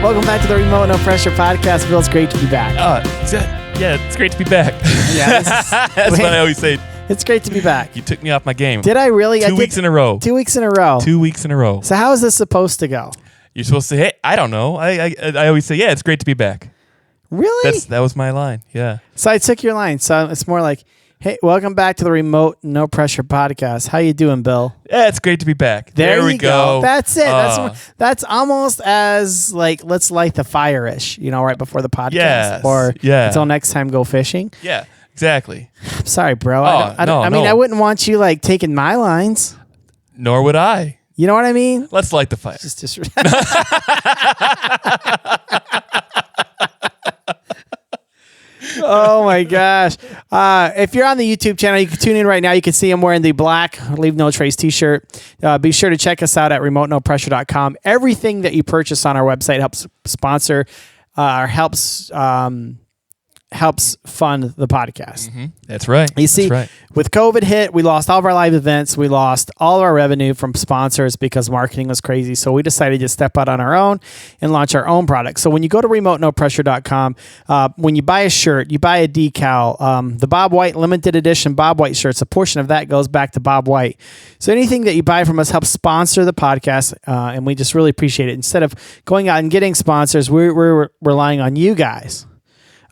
Welcome back to the Remote No Pressure podcast. Bill, it's great to be back. It's great to be back. Yeah, That's what I always say. It's great to be back. You took me off my game. Did I really? 2 weeks in a row. 2 weeks in a row. 2 weeks in a row. So how is this supposed to go? You're supposed to say, hey, I don't know. I always say, yeah, it's great to be back. Really? That was my line. Yeah. So I took your line. So it's more like, hey, welcome back to the Remote No Pressure podcast. How you doing, Bill? Yeah, it's great to be back. There we go. That's it. Oh. That's almost as like, let's light the fire-ish, right before the podcast. Yes. Or until next time, go fishing. Yeah, exactly. I'm sorry, bro. No. I wouldn't want you like taking my lines. Nor would I. You know what I mean? Let's light the fire. Just Oh my gosh. If you're on the YouTube channel, you can tune in right now. You can see I'm wearing the black Leave No Trace t-shirt. Be sure to check us out at remotenopressure.com. Everything that you purchase on our website helps sponsor or helps fund the podcast. Mm-hmm. That's right. You see, right. With COVID hit, we lost all of our live events. We lost all of our revenue from sponsors because marketing was crazy. So we decided to step out on our own and launch our own product. So when you go to remotenopressure.com, when you buy a shirt, you buy a decal, the Bob White limited edition Bob White shirts, a portion of that goes back to Bob White. So anything that you buy from us helps sponsor the podcast, and we just really appreciate it. Instead of going out and getting sponsors, we're relying on you guys.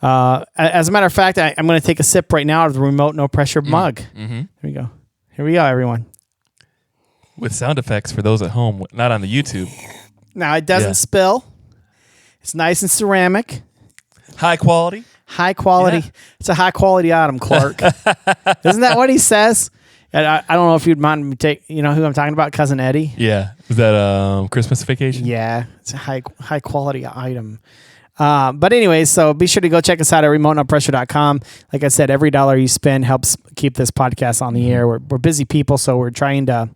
As a matter of fact, I'm going to take a sip right now of the Remote No Pressure mug. Mm-hmm. Here we go, everyone. With sound effects for those at home, not on the YouTube. Now, it doesn't spill. It's nice and ceramic. High quality. High quality. Yeah. It's a high quality item, Clark. Isn't that what he says? And I don't know if you'd mind me take, who I'm talking about? Cousin Eddie? Yeah. Was that Christmas Vacation? Yeah. It's a high quality item. But anyways, so be sure to go check us out at remotenopressure.com. Like I said, every dollar you spend helps keep this podcast on the air. We're busy people, so we're trying to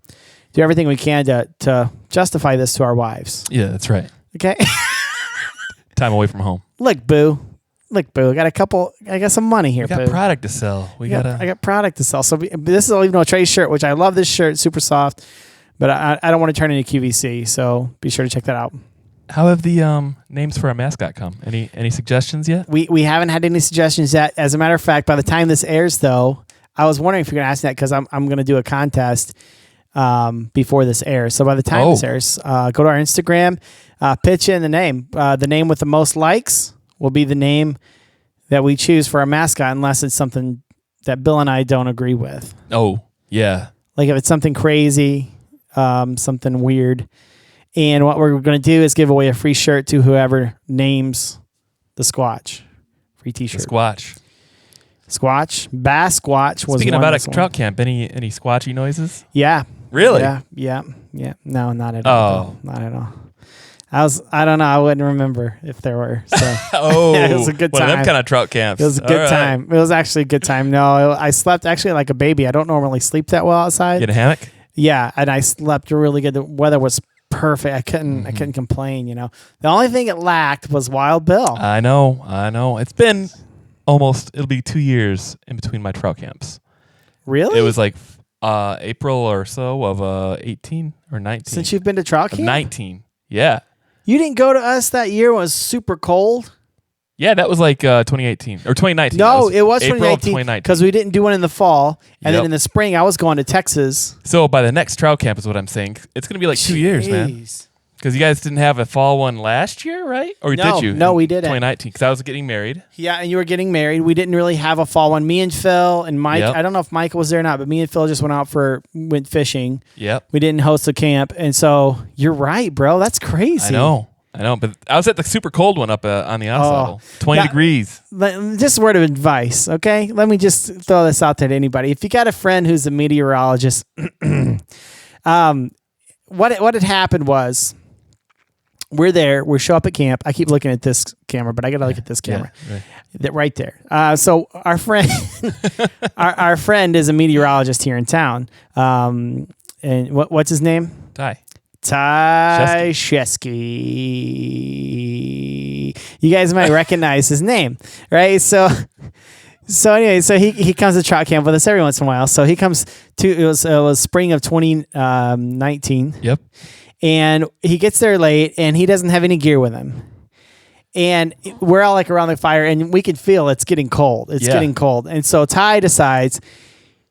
do everything we can to justify this to our wives. Yeah, that's right. Okay. Time away from home. Look, Boo. I got some money here, We got Boo. product to sell. I got product to sell. So this is a Leave No Trace shirt, which I love this shirt. Super soft. But I don't want to turn into QVC, so be sure to check that out. How have the names for our mascot come? Any suggestions yet? We haven't had any suggestions yet. As a matter of fact, by the time this airs, though, I was wondering if you're going to ask that because I'm going to do a contest before this airs. So by the time this airs, go to our Instagram, pitch in the name. The name with the most likes will be the name that we choose for our mascot, unless it's something that Bill and I don't agree with. Oh, yeah. Like if it's something crazy, something weird. And what we're going to do is give away a free shirt to whoever names the Squatch. Free t-shirt. The Squatch. Squatch. Bass Squatch was Speaking about a trout camp, any squatchy noises? Yeah. Really? Yeah. No, not at all. Not at all. I don't know. I wouldn't remember if there were. So. It was a good time. One of them kind of trout camps. It was a good time. It was actually a good time. No, I slept actually like a baby. I don't normally sleep that well outside. You in a hammock? Yeah, and I slept really good. The weather was perfect. I couldn't complain, The only thing it lacked was Wild Bill. I know. It's been it'll be 2 years in between my trout camps. Really? It was like April or so of 18 or 19. Since you've been to trout camp? 19. Yeah. You didn't go to us that year when it was super cold? Yeah, that was like 2018 or 2019. No, it was April 2019 because we didn't do one in the fall. And then in the spring, I was going to Texas. So by the next trout camp is what I'm saying. It's going to be like 2 years, man. Because you guys didn't have a fall one last year, right? Or did you? No, we didn't. 2019, because I was getting married. Yeah, and you were getting married. We didn't really have a fall one. Me and Phil and Mike, I don't know if Mike was there or not, but me and Phil just went fishing. Yep. We didn't host a camp. And so you're right, bro. That's crazy. I know, but I was at the super cold one up on the ice level. 20 degrees. Just a word of advice, okay? Let me just throw this out there to anybody. If you got a friend who's a meteorologist, what had happened was we're there. We show up at camp. I keep looking at this camera, but I got to look at this camera. Yeah, right there. So our friend, our friend is a meteorologist here in town. And what's his name? Ty Shesky. You guys might recognize his name, right? So anyway, he comes to trout camp with us every once in a while. So he comes to it was spring of 2019. Yep. And he gets there late, and he doesn't have any gear with him. And we're all like around the fire, and we can feel it's getting cold. It's getting cold. And so Ty decides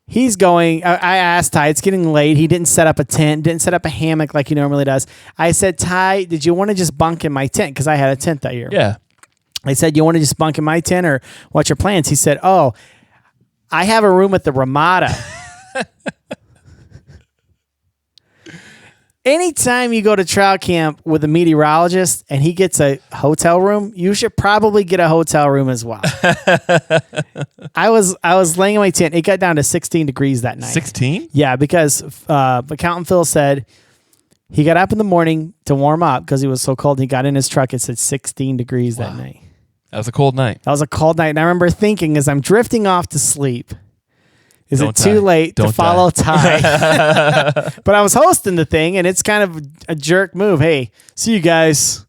he's going. I asked Ty, it's getting late. He didn't set up a tent, didn't set up a hammock like he normally does. I said, Ty, did you want to just bunk in my tent? Because I had a tent that year. Yeah. I said, you want to just bunk in my tent, or what's your plans? He said, oh, I have a room at the Ramada. Anytime you go to trout camp with a meteorologist and he gets a hotel room, you should probably get a hotel room as well. I was laying in my tent. It got down to 16 degrees that night. 16? Yeah, because Accountant Phil said he got up in the morning to warm up because he was so cold. He got in his truck. It said 16 degrees that night. That was a cold night. That was a cold night. And I remember thinking as I'm drifting off to sleep, is it too late to follow Ty? But I was hosting the thing, and it's kind of a jerk move. Hey, see you guys.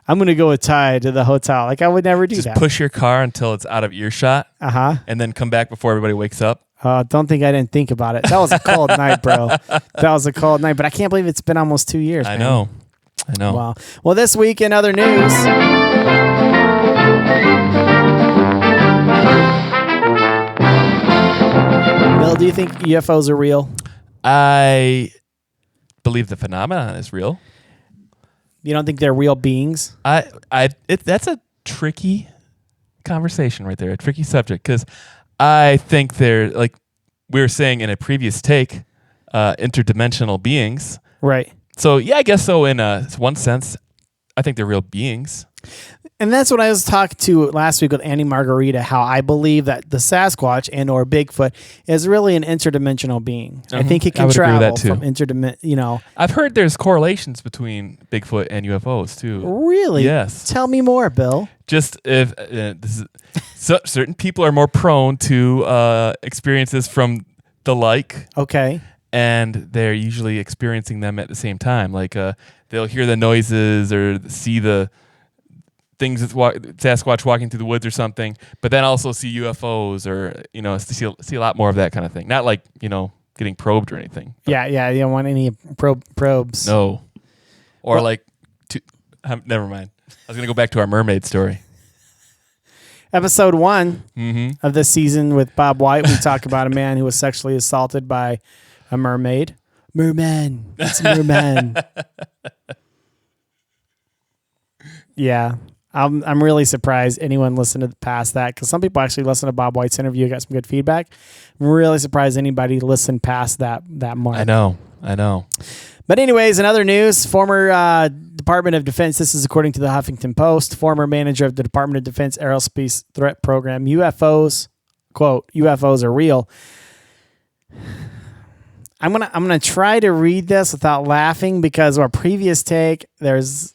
I'm going to go with Ty to the hotel. Like, I would never do that. Just push your car until it's out of earshot. And then come back before everybody wakes up. Don't think I didn't think about it. That was a cold night, bro. That was a cold night. But I can't believe it's been almost 2 years. I know. Wow. Well, this week in other news. Bill, do you think UFOs are real? I believe the phenomenon is real. You don't think they're real beings? That's a tricky conversation right there, a tricky subject, because I think they're, like we were saying in a previous take, interdimensional beings. Right. So, yeah, I guess so in one sense. I think they're real beings. And that's what I was talking to last week with Andy Margarita, how I believe that the Sasquatch and or Bigfoot is really an interdimensional being. I think it can travel from interdimensional, I've heard there's correlations between Bigfoot and UFOs too. Really? Yes. Tell me more, Bill. Just if certain people are more prone to experiences from the like. Okay. And they're usually experiencing them at the same time. Like they'll hear the noises or see the things that Sasquatch walking through the woods or something, but then also see UFOs or see a lot more of that kind of thing. Not like getting probed or anything. Yeah. You don't want any probes. No. Or never mind. I was gonna go back to our mermaid story. Episode 1 of this season with Bob White, we talk about a man who was sexually assaulted by a mermaid. Merman. It's a merman. Yeah. I'm really surprised anyone listened to past that, because some people actually listened to Bob White's interview, got some good feedback. I'm really surprised anybody listened past that mark. I know. But anyways, in other news, former Department of Defense, this is according to the Huffington Post, former manager of the Department of Defense Aerospace Threat Program, UFOs, quote, UFOs are real. I'm gonna try to read this without laughing, because our previous take, there's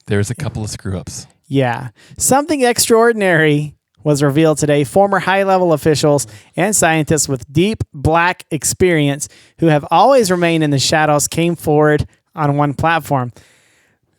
a couple of screw-ups. Yeah. Something extraordinary was revealed today. Former high-level officials and scientists with deep black experience who have always remained in the shadows came forward on one platform.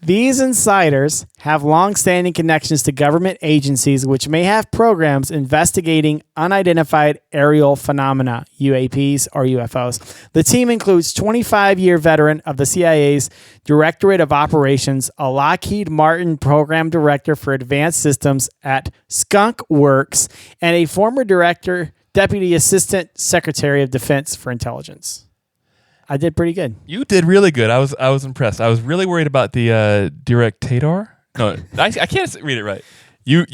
These insiders have long-standing connections to government agencies which may have programs investigating unidentified aerial phenomena, UAPs or UFOs. The team includes 25-year veteran of the CIA's Directorate of Operations, a Lockheed Martin program director for advanced systems at Skunk Works, and a former deputy assistant secretary of defense for intelligence. I did pretty good. You did really good. I was impressed. I was really worried about the directator. No, I can't read it right. You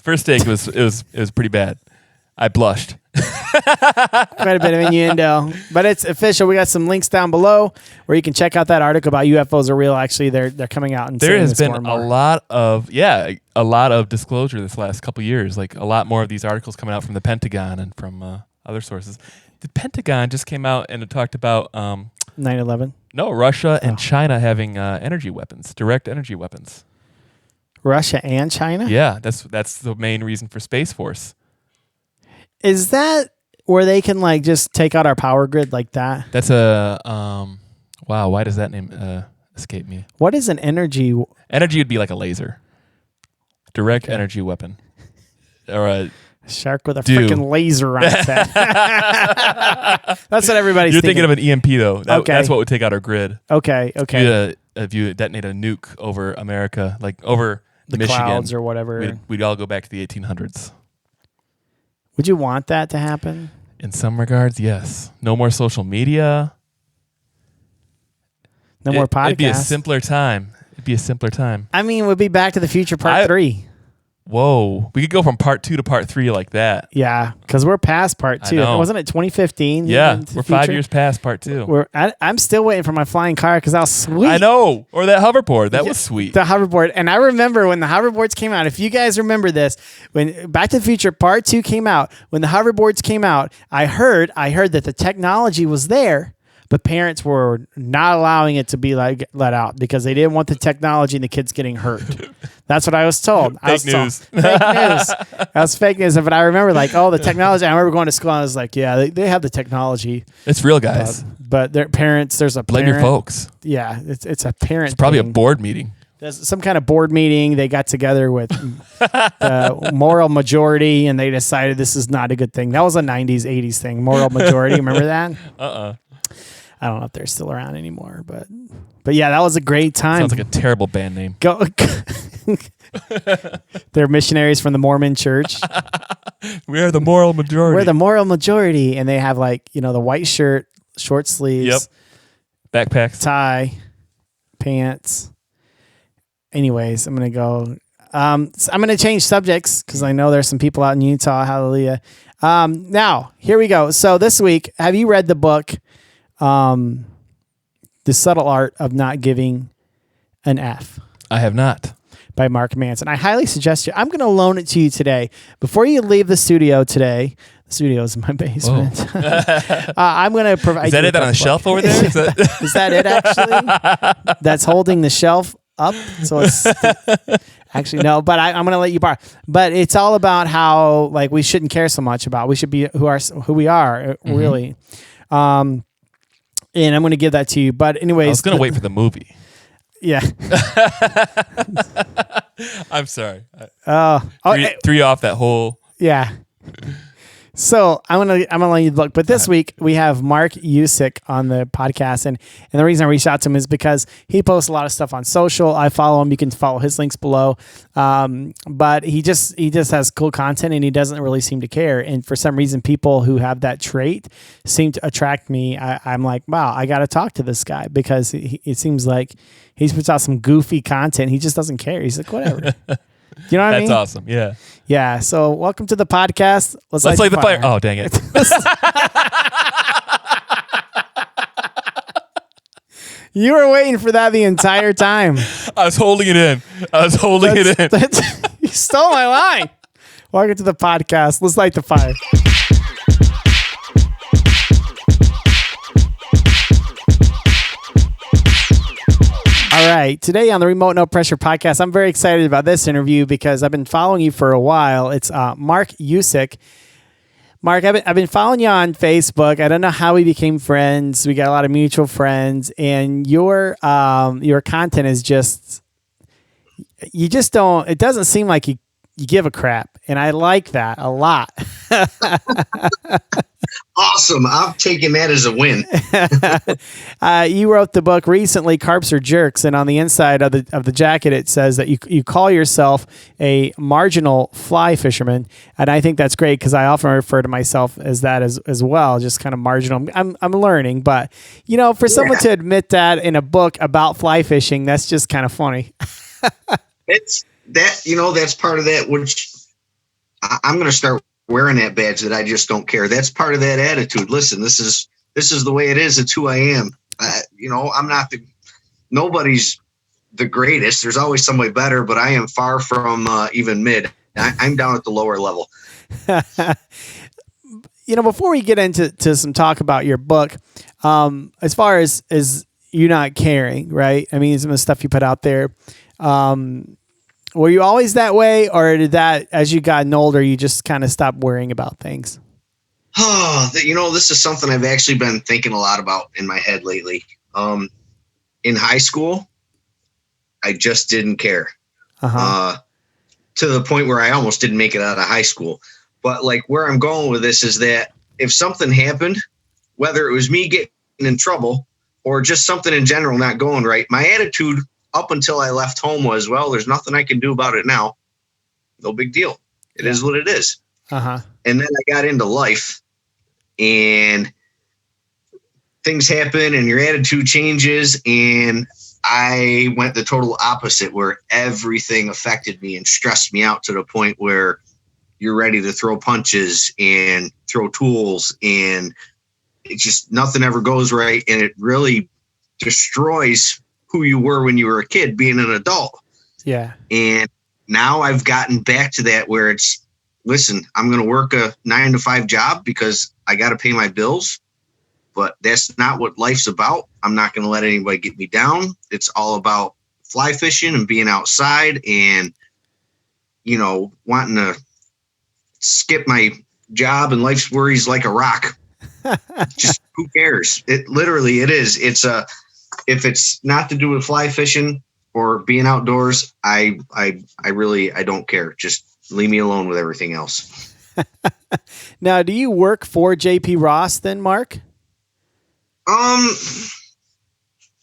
first take was pretty bad. I blushed. Quite a bit of innuendo, but it's official. We got some links down below where you can check out that article about UFOs are real. Actually, they're coming out and there has been a lot of disclosure this last couple of years. Like a lot more of these articles coming out from the Pentagon and from other sources. The Pentagon just came out and it talked about 9/11. No, Russia and China having energy weapons, direct energy weapons. Russia and China? Yeah, that's the main reason for Space Force. Is that where they can just take out our power grid like that? That's a wow. Why does that name escape me? What is an energy? Energy would be like a laser, direct energy weapon, or a shark with a freaking laser on its head. That's what everybody's You're thinking of an EMP, though. Okay. That's what would take out our grid. Okay. If you detonate a nuke over America, like over the Michigan, clouds or whatever. We'd all go back to the 1800s. Would you want that to happen? In some regards, yes. No more social media. No more podcasts. It'd be a simpler time. I mean, it would be Back to the Future Part 3. Whoa. We could go from Part 2 to Part 3 like that. Yeah, because we're past Part 2. Wasn't it 2015? Yeah, we're 5 years past Part 2. I'm still waiting for my flying car because that was sweet. I know. Or that hoverboard. That was sweet. The hoverboard. And I remember when the hoverboards came out, if you guys remember this, when Back to the Future Part 2 came out, when the hoverboards came out, I heard that the technology was there, but parents were not allowing it to be let out because they didn't want the technology and the kids getting hurt. That's what I was told. Fake news. Fake news. That was fake news. But I remember the technology. I remember going to school and I was like, yeah, they have the technology. It's real, guys. But their parents, there's a Blame parent. your folks. Yeah, it's a parent. It's probably thing. a board meeting. There's some kind of board meeting. They got together with the moral majority and they decided this is not a good thing. That was a 90s, 80s thing. Moral majority. Remember that? I don't know if they're still around anymore, but yeah, that was a great time. Sounds like a terrible band name. They're missionaries from the Mormon church. We are the moral majority. We're the moral majority, and they have the white shirt, short sleeves, backpacks, tie, pants. Anyways, I'm gonna go. So I'm gonna change subjects because I know there's some people out in Utah. Hallelujah. Now here we go. So this week, have you read the book? The Subtle Art of Not Giving an F. I have not. By Mark Manson. I highly suggest you. I'm going to loan it to you today. Before you leave the studio today, the studio is in my basement. I'm going to provide. Is that it on the shelf over there? Is that it actually? That's holding the shelf up. So it's actually no, but I'm going to let you borrow. But it's all about how we shouldn't care so much about. We should be who we are really. And I'm going to give that to you. But anyways. I was going to wait for the movie. Yeah. I'm sorry. Threw you off that whole. Yeah. So I'm gonna let you look. But this week we have Mark Usyk on the podcast, and the reason I reached out to him is because he posts a lot of stuff on social. I follow him. You can follow his links below. But he just has cool content, and he doesn't really seem to care. And for some reason, people who have that trait seem to attract me. I'm like, wow, I got to talk to this guy because it seems like he puts out some goofy content. He just doesn't care. He's like, whatever. You know what I mean? That's awesome. Yeah. Yeah. So welcome to the podcast. Let's light the fire. Oh, dang it. You were waiting for that the entire time. I was holding it in. You stole my line. Welcome to the podcast. Let's light the fire. All right. Today on the Remote No Pressure podcast, I'm very excited about this interview because I've been following you for a while. It's Mark Usyk. Mark, I've been following you on Facebook. I don't know how we became friends. We got a lot of mutual friends, and your content is just you just don't. It doesn't seem like you give a crap, and I like that a lot. Awesome. I'm taking that as a win. You wrote the book recently, Carps Are Jerks, and on the inside of the jacket it says that you call yourself a marginal fly fisherman, and I think that's great because I often refer to myself as that as well, just kind of marginal. I'm learning, but for someone to admit that in a book about fly fishing, that's just kind of funny. It's that that's part of that, which I'm going to start wearing that badge, that I just don't care. That's part of that attitude. Listen, this is the way it is. It's who I am. I'm not nobody's the greatest. There's always somebody better, but I am far from even mid. I'm down at the lower level. Before we get into some talk about your book, as far as you not caring, right? I mean, some of the stuff you put out there, were you always that way, or did that, as you gotten older, you just kind of stopped worrying about things? Oh, this is something I've actually been thinking a lot about in my head lately. In high school, I just didn't care. To the point where I almost didn't make it out of high school. But where I'm going with this is that if something happened, whether it was me getting in trouble or just something in general not going right, my attitude up until I left home was, well, there's nothing I can do about it now. No big deal. It is what it is. Uh-huh. And then I got into life, and things happen and your attitude changes. And I went the total opposite, where everything affected me and stressed me out to the point where you're ready to throw punches and throw tools, and it just, nothing ever goes right. And it really destroys who you were when you were a kid, being an adult. Yeah. And now I've gotten back to that where it's, listen, I'm going to work a 9-to-5 job because I got to pay my bills, but that's not what life's about. I'm not going to let anybody get me down. It's all about fly fishing and being outside and, you know, wanting to skip my job and life's worries like a rock. Just who cares? It literally, it is. If it's not to do with fly fishing or being outdoors, I don't care. Just leave me alone with everything else. Now, do you work for JP Ross then, Mark?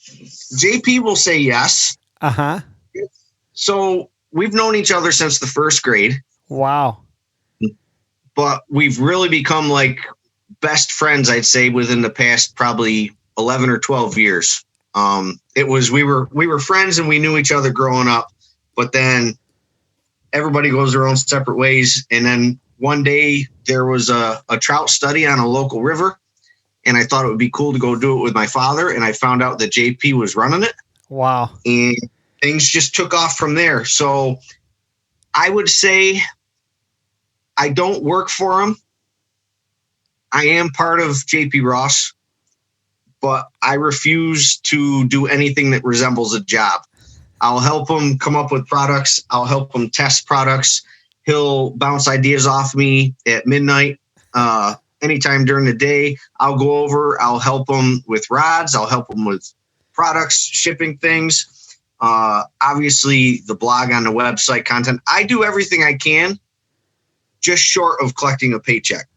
JP will say yes. Uh-huh. So we've known each other since the first grade. Wow. But we've really become like best friends, I'd say, within the past probably 11 or 12 years. We were friends and we knew each other growing up, but then everybody goes their own separate ways. And then one day there was a trout study on a local river, and I thought it would be cool to go do it with my father. And I found out that JP was running it. Wow. And things just took off from there. So I would say I don't work for him. I am part of JP Ross, but I refuse to do anything that resembles a job. I'll help him come up with products. I'll help him test products. He'll bounce ideas off me at midnight. Anytime during the day, I'll go over. I'll help him with rods. I'll help him with products, shipping things. Obviously, the blog on the website, content. I do everything I can, just short of collecting a paycheck,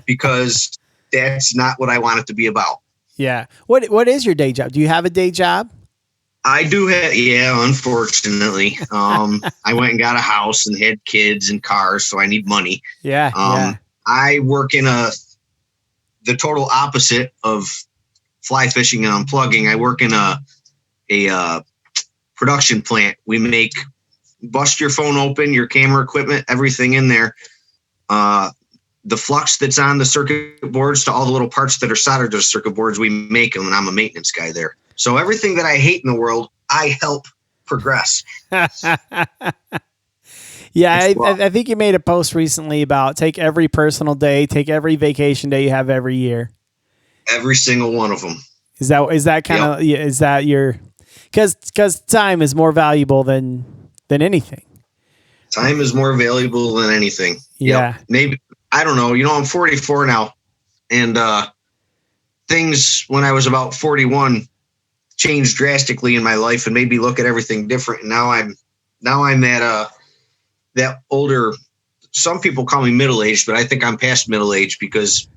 because that's not what I want it to be about. Yeah. What is your day job? Do you have a day job? I do have, yeah, unfortunately. I went and got a house and had kids and cars, so I need money. Yeah. I work in the total opposite of fly fishing and unplugging. I work in a production plant. We make bust your phone open, your camera equipment, everything in there. The flux that's on the circuit boards to all the little parts that are soldered to the circuit boards, we make them, and I'm a maintenance guy there. So everything that I hate in the world, I help progress. Yeah, I think you made a post recently about take every personal day, take every vacation day you have every year. Every single one of them. Is that kind of, is that your, because time is more valuable than anything. Time is more valuable than anything. Yeah. Yep. Maybe, I don't know. You know, I'm 44 now, and things when I was about 41 changed drastically in my life and made me look at everything different. And now I'm at that older, some people call me middle-aged, but I think I'm past middle-aged because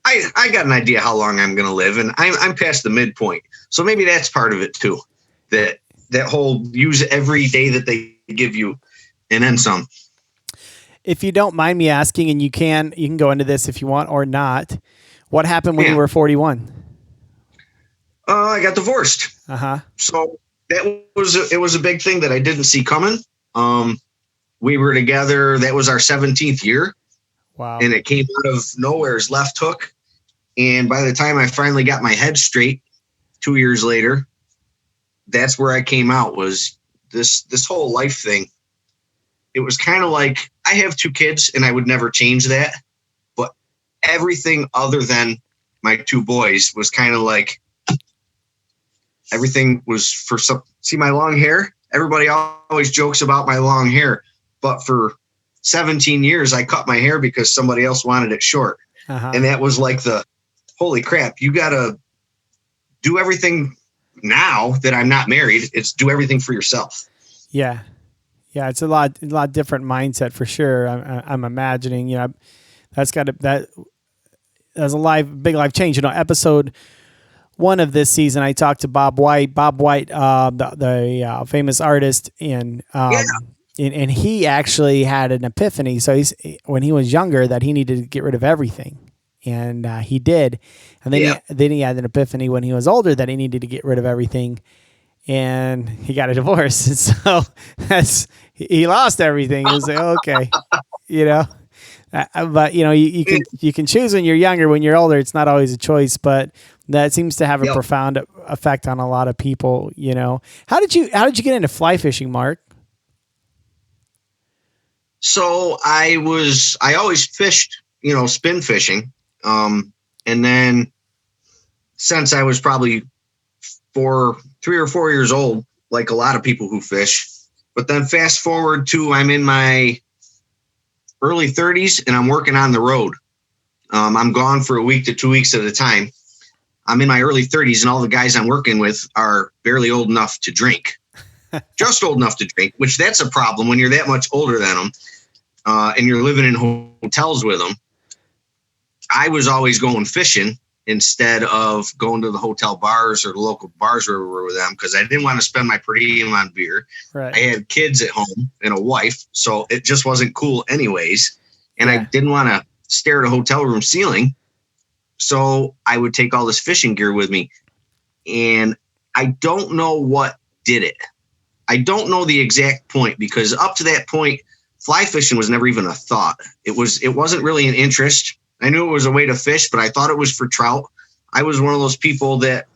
I got an idea how long I'm going to live, and I'm past the midpoint. So maybe that's part of it too. That whole use every day that they give you and then some. If you don't mind me asking, and you can go into this if you want or not, what happened when you were 41? I got divorced. Uh-huh. So it was a big thing that I didn't see coming. We were together. That was our 17th year. Wow. And it came out of nowhere's left hook. And by the time I finally got my head straight 2 years later, that's where I came out, was this whole life thing. It was kind of like, I have 2 kids and I would never change that. But everything other than my 2 boys was kind of like, everything was for some, see my long hair? Everybody always jokes about my long hair, but for 17 years, I cut my hair because somebody else wanted it short. Uh-huh. And that was like holy crap, you got to do everything now that I'm not married. It's do everything for yourself. Yeah. Yeah. It's a lot different mindset for sure. I'm imagining, that's a big life change. Episode one of this season, I talked to Bob White. Bob White, the famous artist, and he actually had an epiphany. So when he was younger, that he needed to get rid of everything, and he did. And then he had an epiphany when he was older that he needed to get rid of everything, and he got a divorce. And so he lost everything. He was like, okay, but you can choose when you're younger. When you're older, it's not always a choice, but that seems to have a profound effect on a lot of people. How did you get into fly fishing, Mark? So I always fished, spin fishing. And then since I was probably 3 or 4 years old, like a lot of people who fish, but then fast forward to I'm in my early 30s and I'm working on the road. I'm gone for a week to 2 weeks at a time. I'm in my early 30s and all the guys I'm working with are barely old enough to drink, just old enough to drink, which that's a problem when you're that much older than them and you're living in hotels with them. I was always going fishing instead of going to the hotel bars or the local bars where we were with them because I didn't want to spend my per diem on beer. Right. I had kids at home and a wife, so it just wasn't cool anyways. And I didn't want to stare at a hotel room ceiling. So I would take all this fishing gear with me. And I don't know what did it. I don't know the exact point because up to that point, fly fishing was never even a thought. It wasn't really an interest. I knew it was a way to fish, but I thought it was for trout. I was one of those people that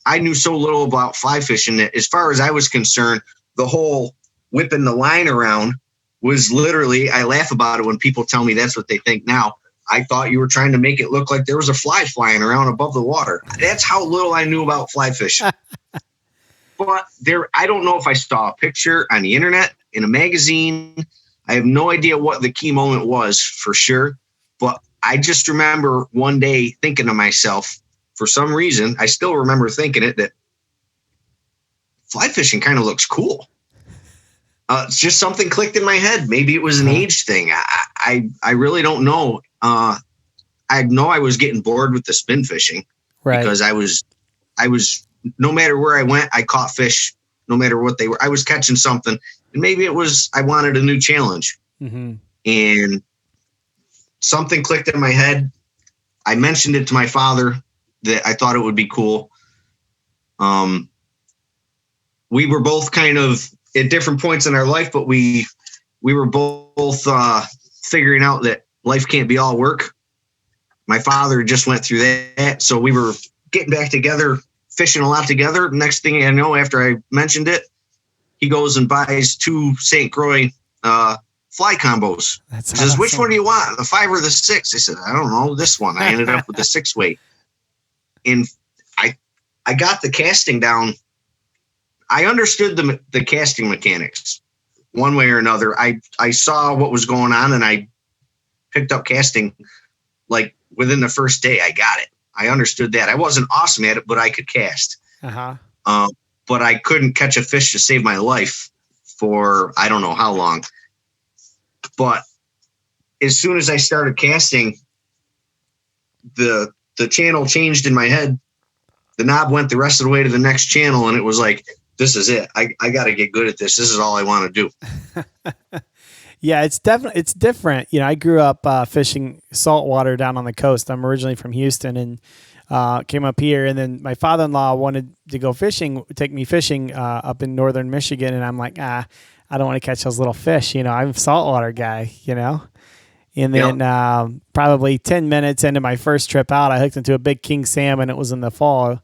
I knew so little about fly fishing that as far as I was concerned, the whole whipping the line around was literally, I laugh about it when people tell me that's what they think now. I thought you were trying to make it look like there was a fly flying around above the water. That's how little I knew about fly fishing. But I don't know if I saw a picture on the internet, in a magazine. I have no idea what the key moment was for sure. But I just remember one day thinking to myself, for some reason, I still remember thinking it, that fly fishing kind of looks cool. It's just something clicked in my head. Maybe it was an age thing. I really don't know. I know I was getting bored with the spin fishing because I was no matter where I went, I caught fish, no matter what they were. I was catching something, and maybe it was I wanted a new challenge, and something clicked in my head. I mentioned it to my father that I thought it would be cool. We were both kind of at different points in our life, but we were both figuring out that life can't be all work. My father just went through that. So we were getting back together, fishing a lot together. Next thing I know, after I mentioned it, he goes and buys 2 St. Croix fly combos. He says, which one do you want, the 5 or the 6? I said, I don't know, this one. I ended up with the 6-weight. And I got the casting down. I understood the casting mechanics one way or another. I saw what was going on and I picked up casting like within the first day. I got it. I understood that. I wasn't awesome at it, but I could cast. But I couldn't catch a fish to save my life for I don't know how long. But as soon as I started casting, the channel changed in my head. The knob went the rest of the way to the next channel, and it was like, this is it. I got to get good at this. This is all I want to do. Yeah, it's different. I grew up fishing saltwater down on the coast. I'm originally from Houston and came up here. And then my father-in-law wanted to go fishing, take me fishing up in northern Michigan. And I'm like, I don't want to catch those little fish. I'm a saltwater guy, And then probably 10 minutes into my first trip out, I hooked into a big king salmon. It was in the fall.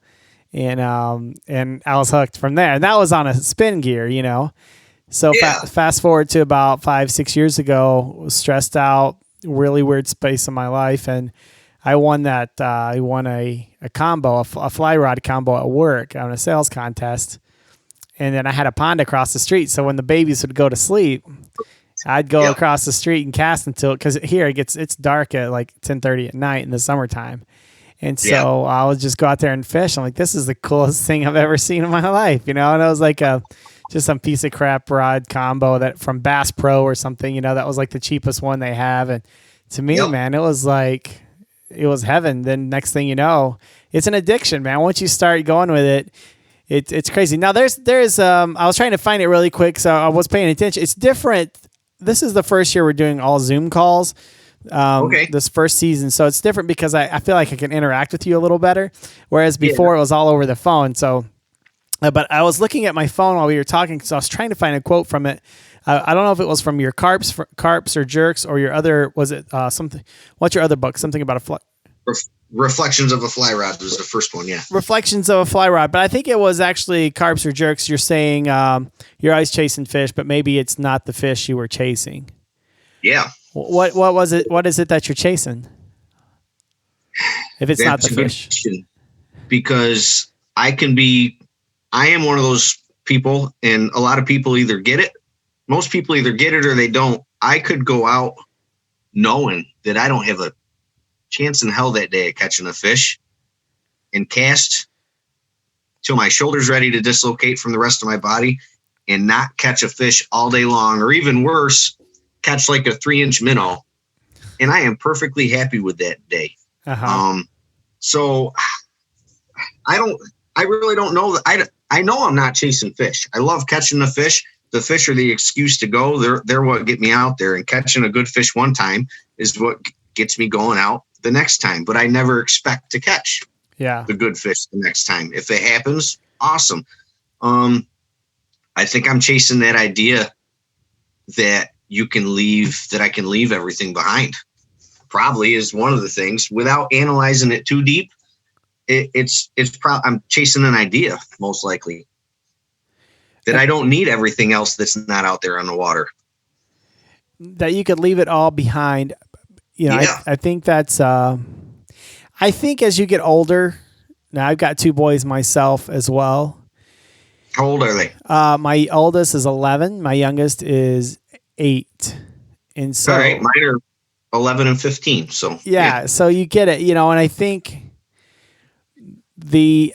And I was hooked from there. And that was on a spin gear, So fast forward to about 5-6 years ago, was stressed out, really weird space in my life. And I won that. I won a combo, a fly rod combo at work on a sales contest. And then I had a pond across the street. So when the babies would go to sleep, I'd go across the street and cast until, because here it's dark at like 10:30 at night in the summertime. And so I would just go out there and fish. I'm like, this is the coolest thing I've ever seen in my life, And it was like just some piece of crap rod combo that from Bass Pro or something, that was like the cheapest one they have. And to me, man, it was like, it was heaven. Then next thing you know, it's an addiction, man. Once you start going with it, it's crazy. Now there's I was trying to find it really quick, so I was paying attention. It's different. This is the first year we're doing all Zoom calls. Okay. This first season, so it's different because I feel like I can interact with you a little better, whereas before it was all over the phone. So, but I was looking at my phone while we were talking, so I was trying to find a quote from it. I don't know if it was from your Carps or Jerks or your other, was it something? What's your other book? Something about a fly. Reflections of a Fly Rod was the first one, yeah. Reflections of a Fly Rod, but I think it was actually Carps or Jerks. You're saying you're always chasing fish, but maybe it's not the fish you were chasing. Yeah. What was it? What is it that you're chasing? If it's not the fish, because I am one of those people, and a lot of people either get it. Most people either get it or they don't. I could go out knowing that I don't have a chance in hell that day of catching a fish and cast till my shoulder's ready to dislocate from the rest of my body and not catch a fish all day long, or even worse, catch like a 3-inch minnow. And I am perfectly happy with that day. So I really don't know. I know I'm not chasing fish. I love catching the fish. The fish are the excuse to go. They're what get me out there, and catching a good fish one time is what gets me going out the next time. But I never expect to catch the good fish the next time. If it happens, awesome. I think I'm chasing that idea that I can leave everything behind. Probably is one of the things, without analyzing it too deep. I'm chasing an idea, most likely, that I don't need everything else that's not out there on the water. That you could leave it all behind. I think that's, I think as you get older, now I've got 2 boys myself as well. How old are they? My oldest is 11. My youngest is 8. And so, all right, mine are 11 and 15. So so you get it, and I think the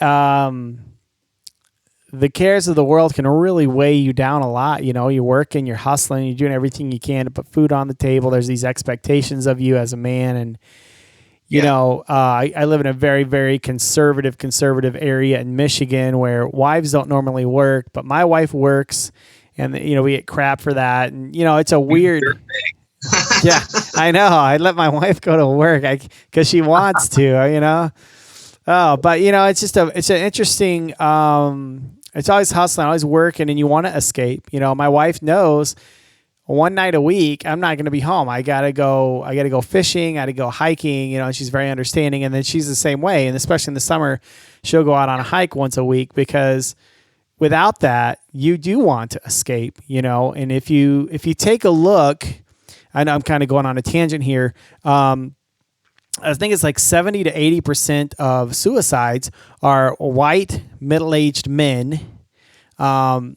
cares of the world can really weigh you down a lot. You're working, you're hustling, you're doing everything you can to put food on the table. There's these expectations of you as a man. And, I live in a very, very conservative area in Michigan where wives don't normally work, but my wife works, and, we get crap for that. And, it's a weird, yeah, I know. I let my wife go to work because she wants to, Oh, but it's an interesting, it's always hustling, always working, and you want to escape. My wife knows one night a week, I'm not going to be home. I got to go fishing. I got to go hiking, and she's very understanding. And then she's the same way. And especially in the summer, she'll go out on a hike once a week, because without that, you do want to escape, and if you take a look, I know I'm kind of going on a tangent here. I think it's like 70 to 80% of suicides are white middle-aged men, white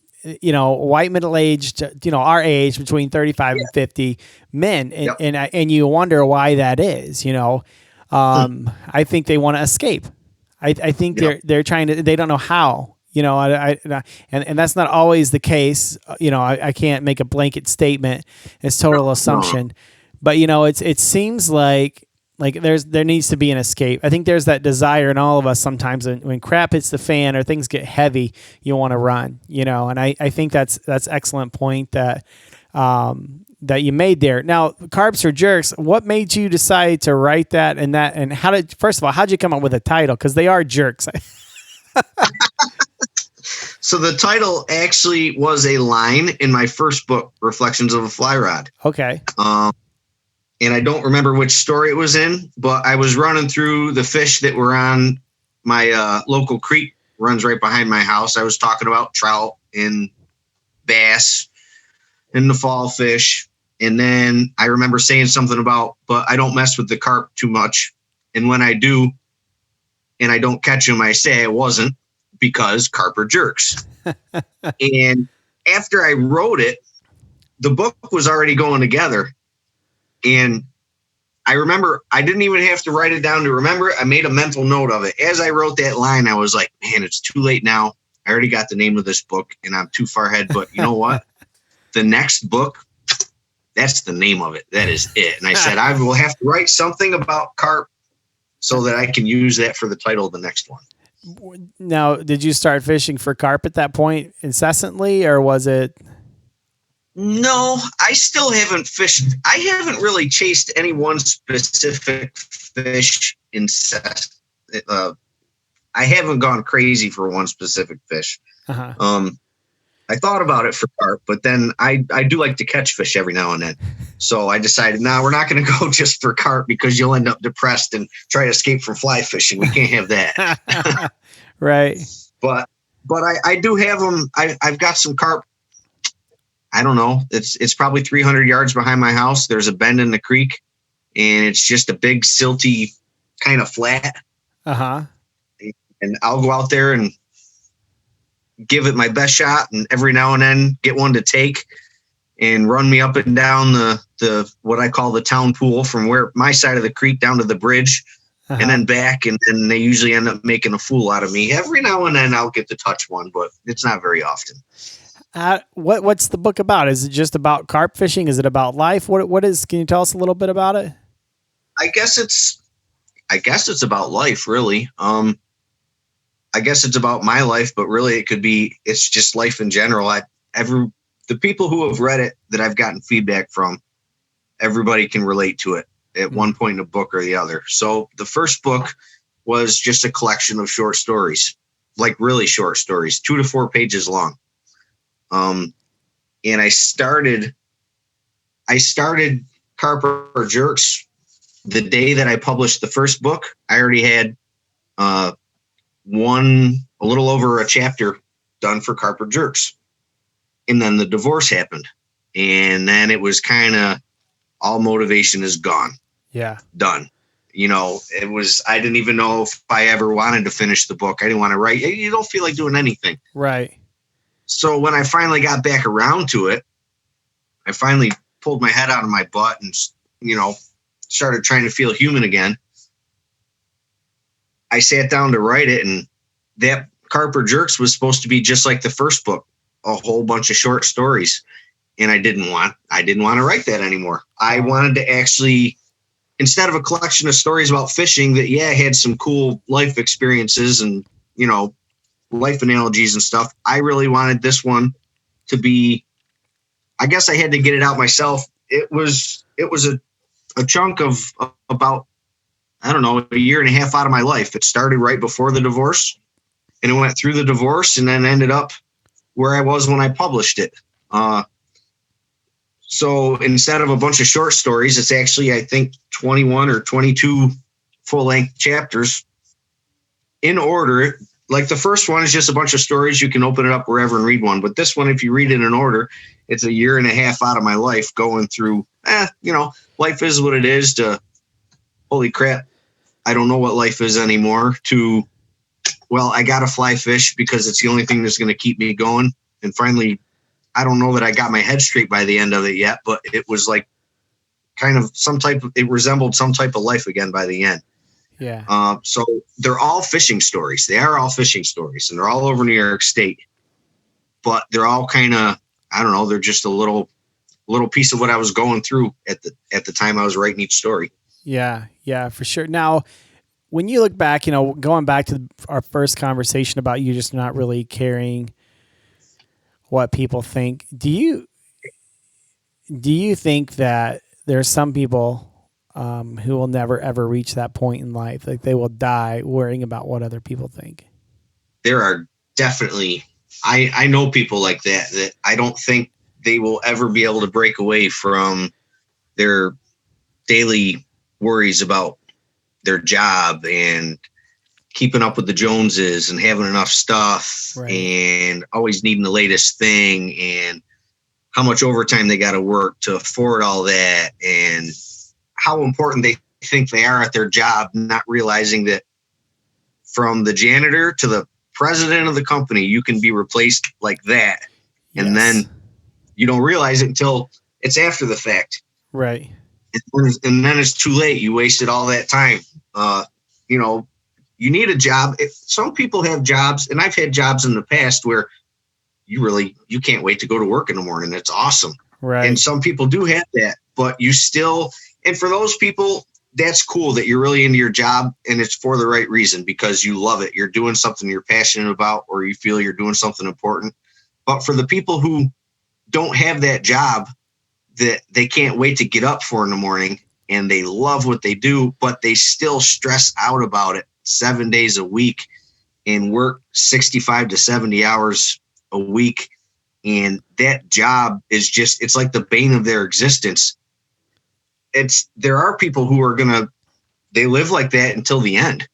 middle-aged, our age, between 35 and 50 men. And you wonder why that is, I think they want to escape. I think they're trying to, they don't know how, and that's not always the case. I can't make a blanket statement. It's total assumption, but it seems like there needs to be an escape. I think there's that desire in all of us sometimes when crap hits the fan or things get heavy, you want to run, and I think that's excellent point that that you made there. Now, Carps or Jerks, what made you decide to write that, and first of all, how'd you come up with a title? Because they are jerks. So the title actually was a line in my first book, Reflections of a Fly Rod. Okay. And I don't remember which story it was in, but I was running through the fish that were on my local creek, runs right behind my house. I was talking about trout and bass and the fall fish. And then I remember saying something about, but I don't mess with the carp too much. And when I do, and I don't catch them, I say I wasn't, because carp are jerks. And after I wrote it, the book was already going together. And I remember I didn't even have to write it down to remember it. I made a mental note of it. As I wrote that line, I was like, man, it's too late now. I already got the name of this book and I'm too far ahead. But you know what? The next book, that's the name of it. That is it. And I said, I will have to write something about carp so that I can use that for the title of the next one. Now, did you start fishing for carp at that point incessantly, or was it? No, I still haven't fished. I haven't really chased any one specific fish I haven't gone crazy for one specific fish. Uh-huh. I thought about it for carp, but then I do like to catch fish every now and then. So I decided, we're not going to go just for carp because you'll end up depressed and try to escape from fly fishing. We can't have that. Right. But I do have them. I've got some carp. I don't know. It's probably 300 yards behind my house. There's a bend in the creek, and it's just a big silty kind of flat. Uh-huh. And I'll go out there and give it my best shot, and every now and then get one to take and run me up and down the what I call the town pool from where my side of the creek down to the bridge. Uh-huh. And then back, and then they usually end up making a fool out of me. Every now and then I'll get to touch one, but it's not very often. What's the book about? Is it just about carp fishing? Is it about life? What is? Can you tell us a little bit about it? I guess it's about life, really. I guess it's about my life, but really it's just life in general. The people who have read it that I've gotten feedback from, everybody can relate to it at one point in the book or the other. So the first book was just a collection of short stories, like really short stories, 2 to 4 pages long. And I started Carp or Jerks the day that I published the first book. I already had a little over a chapter done for Carp or Jerks. And then the divorce happened. And then it was kind of all motivation is gone. Yeah. Done. I didn't even know if I ever wanted to finish the book. I didn't want to write. You don't feel like doing anything. Right. So when I finally got back around to it, I finally pulled my head out of my butt and, started trying to feel human again. I sat down to write it, and that Carp or Jerks was supposed to be just like the first book, a whole bunch of short stories. And I didn't want to write that anymore. I wanted to actually, instead of a collection of stories about fishing that, had some cool life experiences and, life analogies and stuff, I really wanted this one to be, I guess I had to get it out myself. It was a chunk of about, I don't know, a year and a half out of my life. It started right before the divorce, and it went through the divorce and then ended up where I was when I published it. So instead of a bunch of short stories, it's actually, I think, 21 or 22 full-length chapters in order. Like the first one is just a bunch of stories. You can open it up wherever and read one. But this one, if you read it in order, it's a year and a half out of my life going through, life is what it is, to holy crap, I don't know what life is anymore, to, well, I got to fly fish because it's the only thing that's going to keep me going. And finally, I don't know that I got my head straight by the end of it yet, but it was like kind of it resembled some type of life again by the end. Yeah. So they're all fishing stories. They are all fishing stories, and they're all over New York State, but they're all kind of, I don't know, they're just a little piece of what I was going through at the time I was writing each story. Yeah. Yeah, for sure. Now, when you look back, going back to our first conversation about you just not really caring what people think, do you think that there's some people who will never ever reach that point in life, like they will die worrying about what other people think? There are definitely, I know people like that I don't think they will ever be able to break away from their daily worries about their job and keeping up with the Joneses and having enough stuff, right, and always needing the latest thing and how much overtime they got to work to afford all that, and how important they think they are at their job, not realizing that from the janitor to the president of the company, you can be replaced like that. Yes. And then you don't realize it until it's after the fact. Right. And then it's too late. You wasted all that time. You need a job. Some people have jobs, and I've had jobs in the past where you can't wait to go to work in the morning. It's awesome. Right. And some people do have that, but you still, and for those people, that's cool that you're really into your job, and it's for the right reason because you love it. You're doing something you're passionate about, or you feel you're doing something important. But for the people who don't have that job that they can't wait to get up for in the morning, and they love what they do, but they still stress out about it 7 days a week and work 65 to 70 hours a week. And that job is just, it's like the bane of their existence. There are people who are they live like that until the end.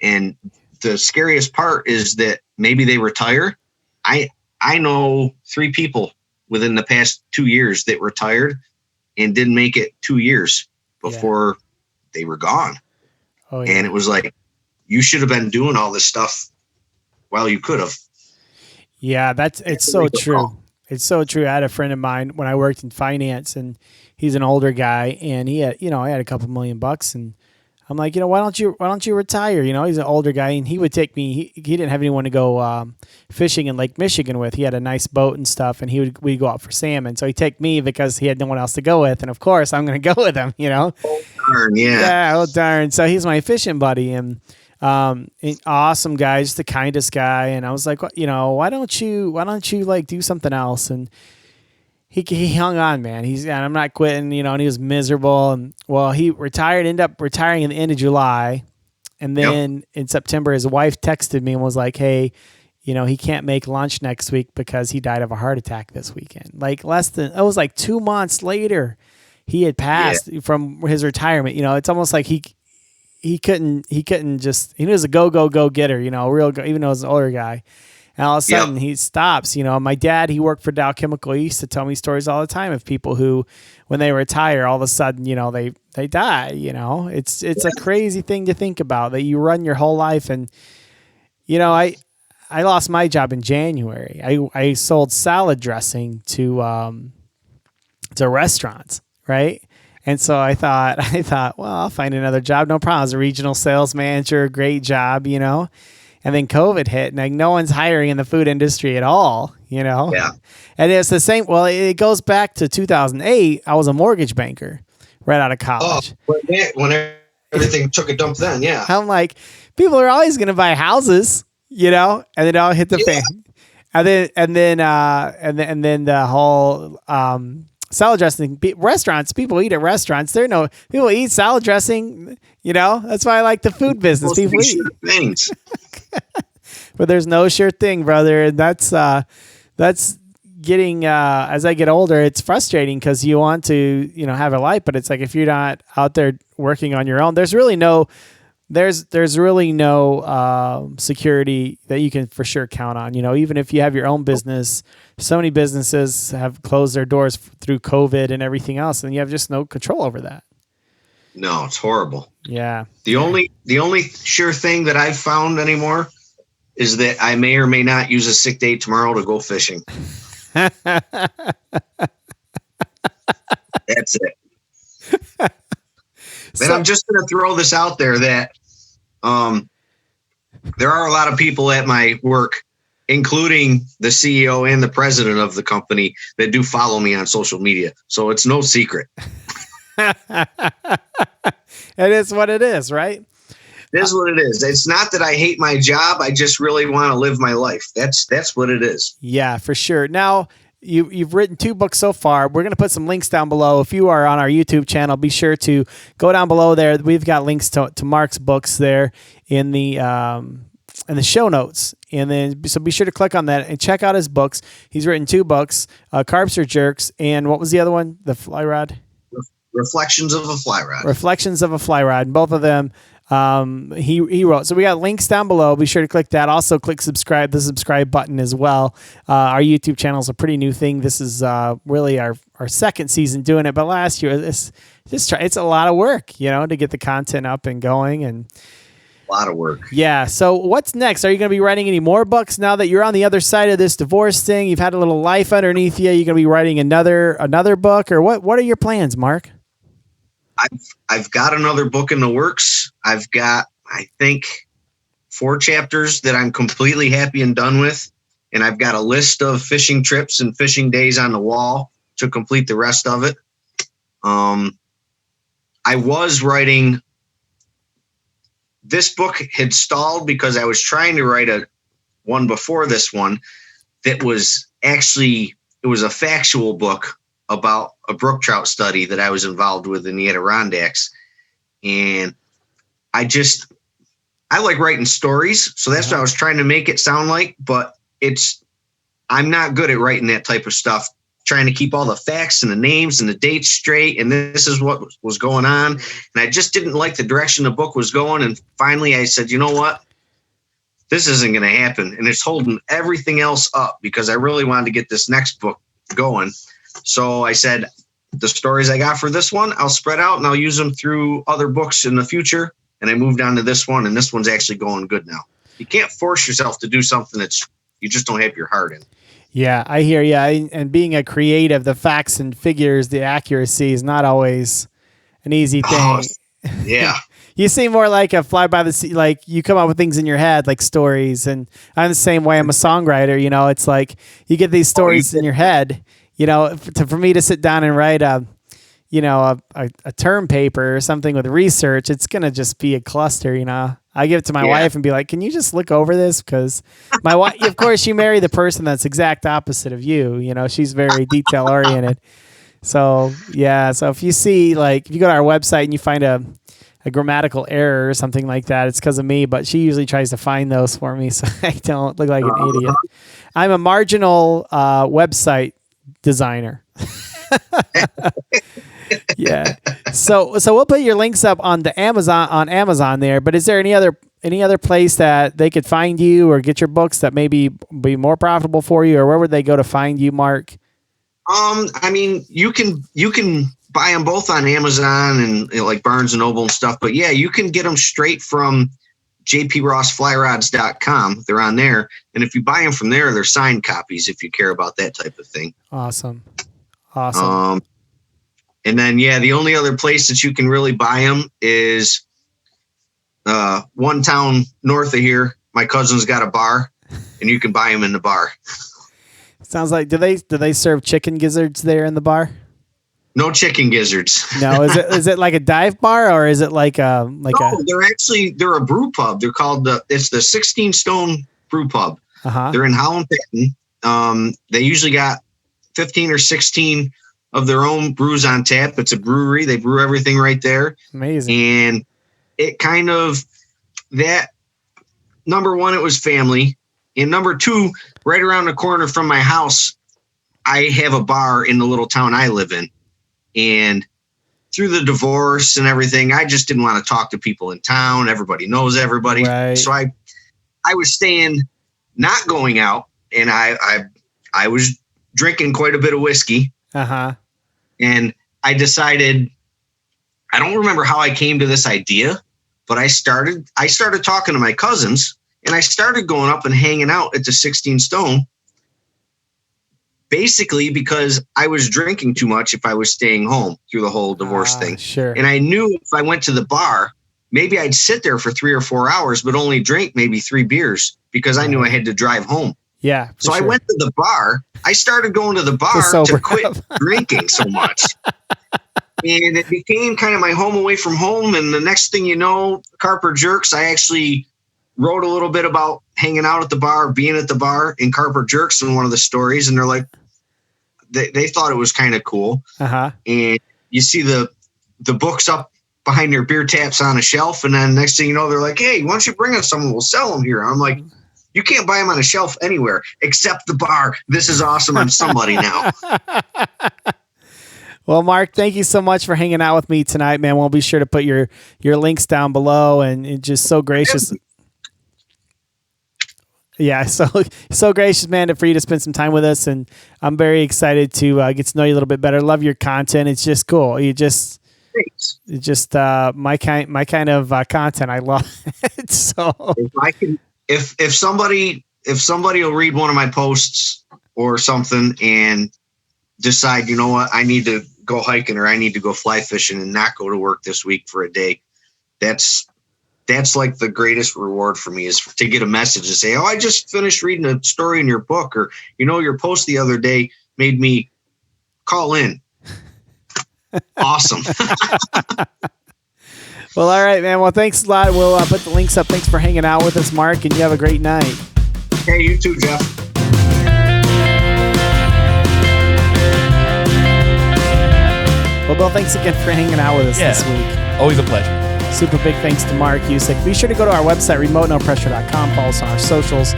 And the scariest part is that maybe they retire. I know 3 people within the past 2 years that retired and didn't make it 2 years before they were gone. Oh, yeah. And it was like, you should have been doing all this stuff while you could have. Yeah, it's so true. It's so true. I had a friend of mine when I worked in finance, and he's an older guy, and he had, I had a couple $1,000,000, and I'm like, why don't you retire? He's an older guy, and he would take me. He didn't have anyone to go fishing in Lake Michigan with. He had a nice boat and stuff, and we'd go out for salmon. So he'd take me because he had no one else to go with, and of course I'm going to go with him. Oh, darn, yeah. Yeah, oh darn. So he's my fishing buddy, and awesome guy, just the kindest guy. And I was like, why don't you like do something else? And he hung on, man. I'm not quitting, and he was miserable. And well, he ended up retiring in the end of July. And then in September, his wife texted me and was like, hey, he can't make lunch next week because he died of a heart attack this weekend. Like it was like 2 months later, he had passed from his retirement. It's almost like he couldn't just, he was a go getter, real go, even though he was an older guy. And all of a sudden he stops. My dad, he worked for Dow Chemical. He used to tell me stories all the time of people who, when they retire, all of a sudden, they die. It's a crazy thing to think about, that you run your whole life. And, I lost my job in January. I sold salad dressing to restaurants, right? And so I thought, well, I'll find another job. No problem. I was a regional sales manager, great job, And then COVID hit, and like no one's hiring in the food industry at all, Yeah. And it's the same. Well, it goes back to 2008. I was a mortgage banker right out of college. Oh, when everything took a dump then, yeah. I'm like, people are always going to buy houses, and then I'll hit the fan. And then the whole salad dressing, restaurants, people eat at restaurants. People eat salad dressing, that's why I like the food business. People eat things. But there's no sure thing, brother. And that's getting, as I get older, it's frustrating because you want to, have a life, but it's like, if you're not out there working on your own, there's really no security that you can for sure count on. Even if you have your own business, so many businesses have closed their doors through COVID and everything else, and you have just no control over that. No, it's horrible. Yeah. The only sure thing that I've found anymore is that I may or may not use a sick day tomorrow to go fishing. That's it. And I'm just going to throw this out there that there are a lot of people at my work, including the CEO and the president of the company, that do follow me on social media. So it's no secret. It is what it is, right? It is what it is. It's not that I hate my job. I just really want to live my life. That's what it is. Yeah, for sure. Now, you've written 2 books so far. We're going to put some links down below. If you are on our YouTube channel, be sure to go down below there. We've got links to Mark's books there in the show notes. And then, so be sure to click on that and check out his books. He's written 2 books, Carps or Jerks. And what was the other one? The Fly Rod? Reflections of a Fly Rod. Reflections of a Fly Rod. And both of them, he wrote. So we got links down below. Be sure to click that. Also click the subscribe button as well. Our YouTube channel is a pretty new thing. This is really our second season doing it. But last year, it's a lot of work, to get the content up and going, and a lot of work. Yeah. So what's next? Are you going to be writing any more books now that you're on the other side of this divorce thing? You've had a little life underneath you. You're going to be writing another book, or what are your plans, Mark? I've got another book in the works. I've got, I think, 4 chapters that I'm completely happy and done with. And I've got a list of fishing trips and fishing days on the wall to complete the rest of it. I I was writing. This book had stalled because I was trying to write one before this one that was actually, it was a factual book about a brook trout study that I was involved with in the Adirondacks. And I like writing stories. So that's what I was trying to make it sound like, but I'm not good at writing that type of stuff, trying to keep all the facts and the names and the dates straight. And this is what was going on. And I just didn't like the direction the book was going. And finally I said, you know what? This isn't going to happen. And it's holding everything else up because I really wanted to get this next book going. So I said, the stories I got for this one, I'll spread out and I'll use them through other books in the future. And I moved on to this one, and this one's actually going good now. You can't force yourself to do something you just don't have your heart in. Yeah, I hear you. And being a creative, the facts and figures, the accuracy is not always an easy thing. Yeah. You seem more like a fly by the sea, like you come up with things in your head, like stories. And I'm the same way. I'm a songwriter. It's like you get these stories in your head. For me to sit down and write a term paper or something with research, it's going to just be a cluster, I give it to my wife and be like, can you just look over this? Because my wife, of course, you marry the person that's exact opposite of you. She's very detail oriented. So, yeah. So if you see, if you go to our website and you find a grammatical error or something like that, it's because of me, but she usually tries to find those for me so I don't look like an idiot. I'm a marginal website designer. Yeah. So we'll put your links up on Amazon there, but is there any other place that they could find you or get your books that maybe be more profitable for you, or where would they go to find you, Mark? You can buy them both on Amazon and like Barnes and Noble and stuff, but yeah, you can get them straight from jprossflyrods.com. They're on there. And if you buy them from there, they're signed copies if you care about that type of thing. Awesome. And then, the only other place that you can really buy them is one town north of here. My cousin's got a bar, and you can buy them in the bar. Sounds like, do they serve chicken gizzards there in the bar? No chicken gizzards. No, is it like a dive bar, or is it they're a brew pub. They're called it's the 16 Stone Brew Pub. They're in Holland Patton. They usually got 15 or 16 of their own brews on tap. It's a brewery. They brew everything right there. Amazing. And it kind of that, number one, it was family. And number two, right around the corner from my house, I have a bar in the little town I live in. And through the divorce and everything, I just didn't want to talk to people in town. Everybody knows everybody. Right. So I was staying, not going out, and I was drinking quite a bit of whiskey. And I decided, I don't remember how I came to this idea, but I started talking to my cousins, and I started going up and hanging out at the 16 Stone, basically because I was drinking too much if I was staying home through the whole divorce thing. Sure. And I knew if I went to the bar, maybe I'd sit there for 3 or 4 hours, but only drink maybe 3 beers because I knew I had to drive home. Yeah. So I went to the bar. I started going to the bar to quit drinking so much. And it became kind of my home away from home. And the next thing you know, Carp or Jerks, I actually wrote a little bit about hanging out at the bar, being at the bar in Carp or Jerks in one of the stories. And they're like, they thought it was kind of cool. And you see the books up behind their beer taps on a shelf. And then next thing you know, they're like, hey, why don't you bring us some? We'll sell them here. I'm like, you can't buy them on a shelf anywhere except the bar. This is awesome. I'm somebody now. Well, Mark, thank you so much for hanging out with me tonight, man. We'll be sure to put your links down below, and it's just so gracious. Yeah, so gracious, man, for you to spend some time with us, and I'm very excited to get to know you a little bit better. Love your content. It's just cool. It's just my kind of content. I love it. So if somebody will read one of my posts or something and decide, you know what, I need to go hiking or I need to go fly fishing and not go to work this week for a day, that's like the greatest reward for me, is to get a message and say, oh, I just finished reading a story in your book, or, your post the other day made me call in. Awesome. Well, all right, man. Well, thanks a lot. We'll put the links up. Thanks for hanging out with us, Mark, and you have a great night. Hey, you too, Jeff. Well, Bill, thanks again for hanging out with us this week. Always a pleasure. Super big thanks to Mark Usyk. Be sure to go to our website, remotenopressure.com. Follow us on our socials.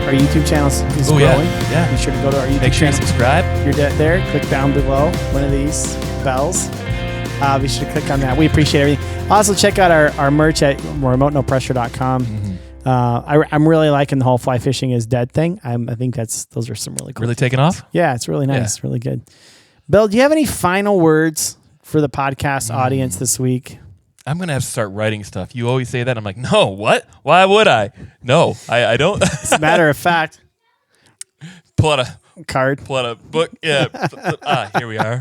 Our YouTube channel is growing. Yeah. Be sure to go to our YouTube Make sure you channel. subscribe. You're there. Click down below one of these bells. Be sure to click on that. We appreciate everything. Also, check out our merch at remotenopressure.com. I'm really liking the whole fly fishing is dead thing. I think those are some really cool. Really taking off? Yeah, it's really nice. Really good. Bill, do you have any final words for the podcast audience this week? I'm going to have to start writing stuff. You always say that. I'm like, no, what? Why would I? No, I don't. As a matter of fact. Pull out a card. Pull out a book. Yeah. Here we are.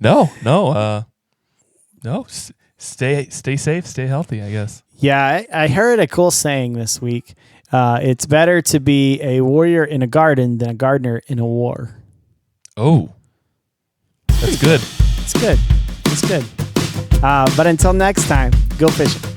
No. Stay safe. Stay healthy, I guess. Yeah, I heard a cool saying this week. It's better to be a warrior in a garden than a gardener in a war. Oh, that's good. It's good. But until next time, go fishing.